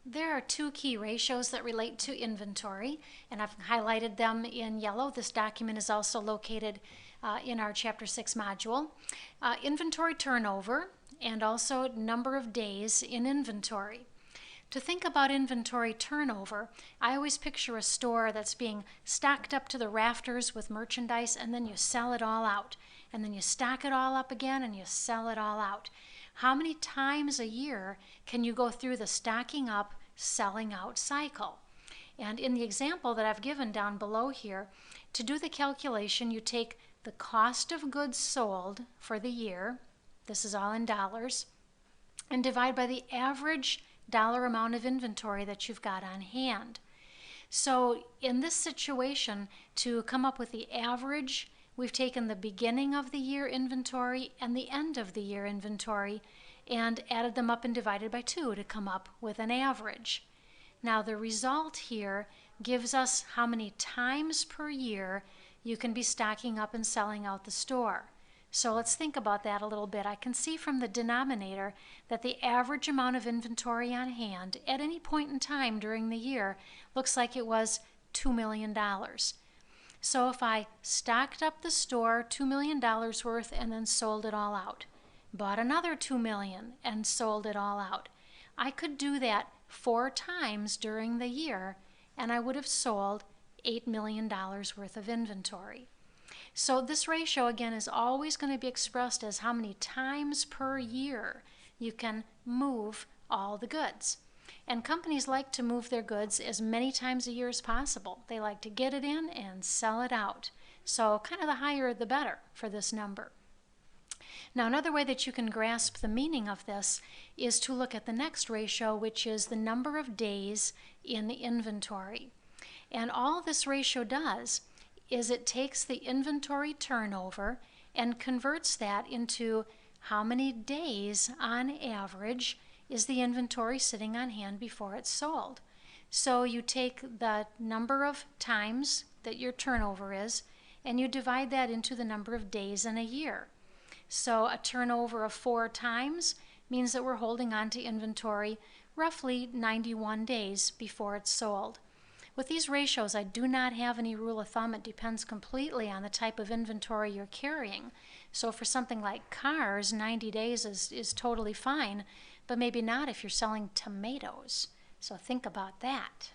There are two key ratios that relate to inventory, and I've highlighted them in yellow. This document is also located in our Chapter 6 module. Inventory turnover and also number of days in inventory. To think about inventory turnover, I always picture a store that's being stocked up to the rafters with merchandise, and then you sell it all out. And then you stock it all up again and you sell it all out. How many times a year can you go through the stocking up, selling out cycle? And in the example that I've given down below here, to do the calculation, you take the cost of goods sold for the year, this is all in dollars, and divide by the average dollar amount of inventory that you've got on hand. So in this situation, to come up with the average, we've taken the beginning of the year inventory and the end of the year inventory and added them up and divided by 2 to come up with an average. Now the result here gives us how many times per year you can be stocking up and selling out the store. So let's think about that a little bit. I can see from the denominator that the average amount of inventory on hand at any point in time during the year looks like it was $2 million. So if I stocked up the store $2 million worth and then sold it all out, bought another $2 million and sold it all out, I could do that 4 times during the year and I would have sold $8 million worth of inventory. So this ratio again is always going to be expressed as how many times per year you can move all the goods. And companies like to move their goods as many times a year as possible. They like to get it in and sell it out. So kind of the higher the better for this number. Now another way that you can grasp the meaning of this is to look at the next ratio, which is the number of days in the inventory. And all this ratio does is it takes the inventory turnover and converts that into how many days on average is the inventory sitting on hand before it's sold. So you take the number of times that your turnover is and you divide that into the number of days in a year. So a turnover of 4 times means that we're holding on to inventory roughly 91 days before it's sold. With these ratios, I do not have any rule of thumb. It depends completely on the type of inventory you're carrying. So for something like cars, 90 days is totally fine, but maybe not if you're selling tomatoes. So think about that.